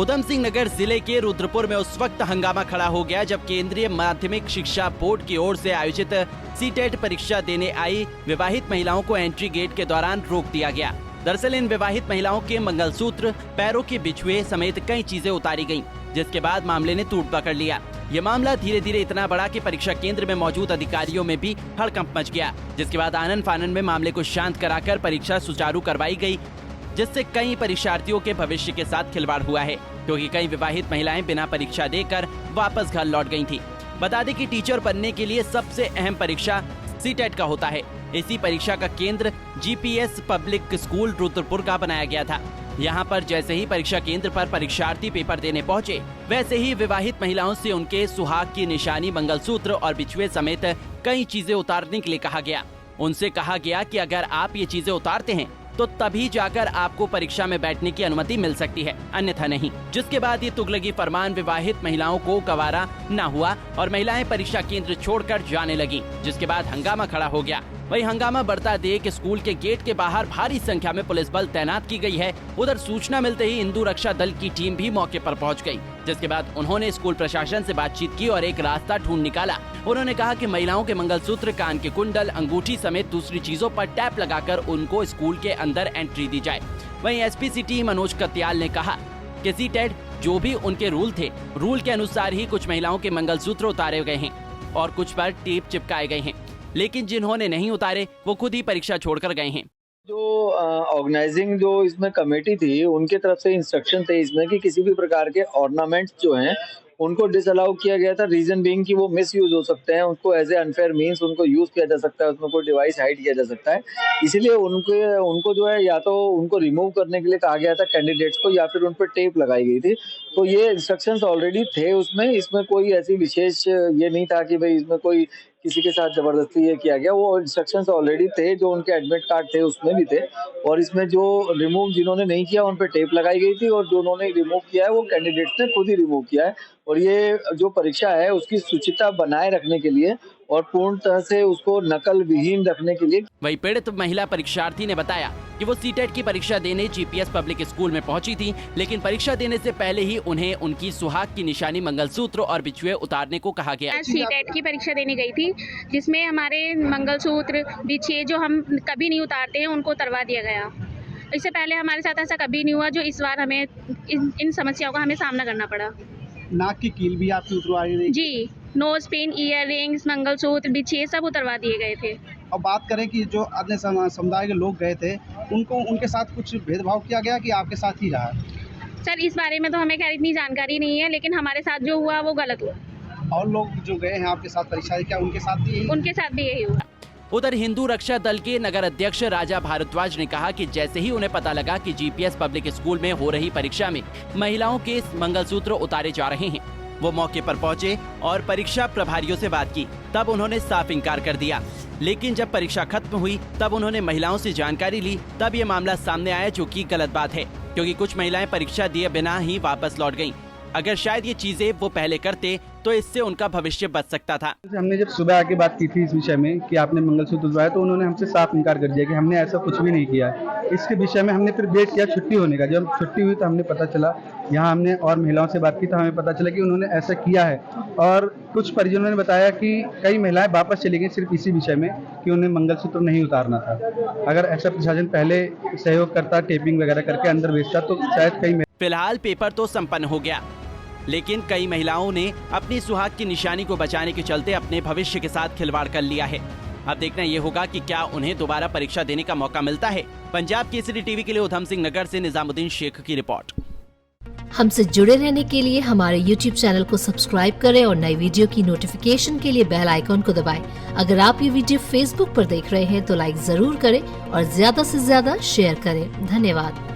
उधम सिंह नगर जिले के रुद्रपुर में उस वक्त हंगामा खड़ा हो गया जब केंद्रीय माध्यमिक शिक्षा बोर्ड की ओर से आयोजित सीटेट परीक्षा देने आई विवाहित महिलाओं को एंट्री गेट के दौरान रोक दिया गया। दरअसल इन विवाहित महिलाओं के मंगलसूत्र, पैरों के बिछुए समेत कई चीजें उतारी गयीं, जिसके बाद मामले ने तूट पकड़ लिया। ये मामला धीरे धीरे इतना बढ़ा कि परीक्षा केंद्र में मौजूद अधिकारियों में भी हड़कंप मच गया, जिसके बाद आनन फानन में मामले को शांत कराकर परीक्षा सुचारू करवाई गई, जिससे कई परीक्षार्थियों के भविष्य के साथ खिलवाड़ हुआ है, क्योंकि कई विवाहित महिलाएं बिना परीक्षा देकर वापस घर लौट गई थीं। बता दें कि टीचर बनने के लिए सबसे अहम परीक्षा सीटेट का होता है। इसी परीक्षा का केंद्र जीपीएस पब्लिक स्कूल रुद्रपुर का बनाया गया था। यहाँ पर जैसे ही परीक्षा केंद्र पर परीक्षार्थी पेपर देने पहुँचे, वैसे ही विवाहित महिलाओं से उनके सुहाग की निशानी, मंगलसूत्र और बिछुए समेत कई चीजें उतारने के लिए कहा गया। उनसे कहा गया कि अगर आप ये चीजें उतारते हैं तो तभी जाकर आपको परीक्षा में बैठने की अनुमति मिल सकती है, अन्यथा नहीं। जिसके बाद ये तुगलकी फरमान विवाहित महिलाओं को गवारा न हुआ और महिलाएं परीक्षा केंद्र छोड़कर जाने लगी, जिसके बाद हंगामा खड़ा हो गया। वही हंगामा बढ़ता देख स्कूल के गेट के बाहर भारी संख्या में पुलिस बल तैनात की गई है। उधर सूचना मिलते ही हिंदू रक्षा दल की टीम भी मौके पर पहुंच गई, जिसके बाद उन्होंने स्कूल प्रशासन से बातचीत की और एक रास्ता ढूंढ निकाला। उन्होंने कहा कि महिलाओं के मंगलसूत्र, कान के कुंडल, अंगूठी समेत दूसरी चीजों पर टैप लगाकर उनको स्कूल के अंदर एंट्री दी जाए। वहीं एसपी सिटी मनोज कत्याल ने कहा कि सीटेट जो भी उनके रूल थे, रूल के अनुसार ही कुछ महिलाओं के मंगलसूत्र उतारे गए हैं और कुछ पर टेप चिपकाए गए हैं, लेकिन जिन्होंने नहीं उतारे वो खुद ही परीक्षा छोड़कर गए हैं। जो ऑर्गेनाइजिंग जो इसमें कमेटी थी, उनके तरफ से इंस्ट्रक्शन थे इसमें कि किसी भी प्रकार के ऑर्नामेंट्स जो हैं उनको डिसअलाउ किया गया था। रीजन बीइंग कि वो मिस यूज हो सकते हैं, उनको एज ए अनफेयर मींस उनको यूज किया जा सकता है, उसमें कोई डिवाइस हाइड किया जा सकता है। इसलिए उनको जो है या तो उनको रिमूव करने के लिए कहा गया था कैंडिडेट्स को, या फिर उन पर टेप लगाई गई थी। तो ये इंस्ट्रक्शंस ऑलरेडी थे उसमें, इसमें कोई ऐसी विशेष ये नहीं था कि भाई इसमें कोई किसी के साथ जबरदस्ती ये किया गया। वो इंस्ट्रक्शंस ऑलरेडी थे, जो उनके एडमिट कार्ड थे उसमें भी थे, और इसमें जो रिमूव जिन्होंने नहीं किया उन पर टेप लगाई गई थी, और जो उन्होंने रिमूव किया है वो कैंडिडेट्स ने खुद ही रिमूव किया है। और ये जो परीक्षा है उसकी शुचिता बनाए रखने के लिए और पूर्ण तरह से उसको नकल विहीन रखने के लिए। वही पीड़ित महिला परीक्षार्थी ने बताया कि वो सीटेट की परीक्षा देने जीपीएस पब्लिक स्कूल में पहुंची थी, लेकिन परीक्षा देने से पहले ही उन्हें उनकी सुहाग की निशानी, मंगलसूत्र और बिछुए उतारने को कहा गया। सीटेट की परीक्षा देने गई थी, जिसमें हमारे मंगलसूत्र, बिछुए जो हम कभी नहीं उतारते हैं उनको उतरवा दिया गया। इससे पहले हमारे साथ ऐसा कभी नहीं हुआ, जो इस बार हमें इन समस्याओं का हमें सामना करना पड़ा। नाक की कील भी आपकी उतरवाई गई? जी, nose pin, ear rings, mangalsutra, बिछिए सब उतरवा दिए गए थे। और बात करें कि जो अन्य समुदाय के लोग गए थे, उनके साथ कुछ भेदभाव किया गया कि आपके साथ ही रहा? सर, इस बारे में तो हमें खैर इतनी जानकारी नहीं है, लेकिन हमारे साथ जो हुआ वो गलत हुआ। और लोग जो गए हैं आपके साथ परीक्षा, क्या उनके साथ भी यही हुआ? उधर हिंदू रक्षा दल के नगर अध्यक्ष राजा भारद्वाज ने कहा कि जैसे ही उन्हें पता लगा कि जीपीएस पब्लिक स्कूल में हो रही परीक्षा में महिलाओं के मंगलसूत्र उतारे जा रहे हैं, वो मौके पर पहुंचे और परीक्षा प्रभारियों से बात की। तब उन्होंने साफ इनकार कर दिया, लेकिन जब परीक्षा खत्म हुई तब उन्होंने महिलाओं से जानकारी ली, तब ये मामला सामने आया, जो कि गलत बात है, क्योंकि कुछ महिलाएं परीक्षा दिए बिना ही वापस लौट गयीं। अगर शायद ये चीजें वो पहले करते तो इससे उनका भविष्य बच सकता था। हमने जब सुबह आके बात की थी इस विषय में कि आपने मंगलसूत्र उतरवाया, तो उन्होंने हमसे साफ इनकार कर दिया कि हमने ऐसा कुछ भी नहीं किया है। इसके विषय में हमने फिर वेट किया छुट्टी होने का। जब छुट्टी हुई तो हमने पता चला, यहाँ हमने और महिलाओं से बात की तो हमें पता चला कि उन्होंने ऐसा किया है। और कुछ परिजनों ने बताया कि कई महिलाएं वापस चली गई सिर्फ इसी विषय में कि उन्हें मंगलसूत्र नहीं उतारना था। अगर ऐसा प्रशासन पहले सहयोग करता, टेपिंग वगैरह करके अंदर भेजता, तो शायद कई। फिलहाल पेपर तो संपन्न हो गया, लेकिन कई महिलाओं ने अपनी सुहाग की निशानी को बचाने के चलते अपने भविष्य के साथ खिलवाड़ कर लिया है। अब देखना ये होगा कि क्या उन्हें दोबारा परीक्षा देने का मौका मिलता है। पंजाब केसरी टीवी के लिए उधम सिंह नगर से निजामुद्दीन शेख की रिपोर्ट। हमसे जुड़े रहने के लिए हमारे YouTube चैनल को सब्सक्राइब करें और नई वीडियो की नोटिफिकेशन के लिए बेल आइकॉन को दबाएं। अगर आप ये वीडियो Facebook पर देख रहे हैं तो लाइक जरूर करें और ज्यादा से ज्यादा शेयर करें। धन्यवाद।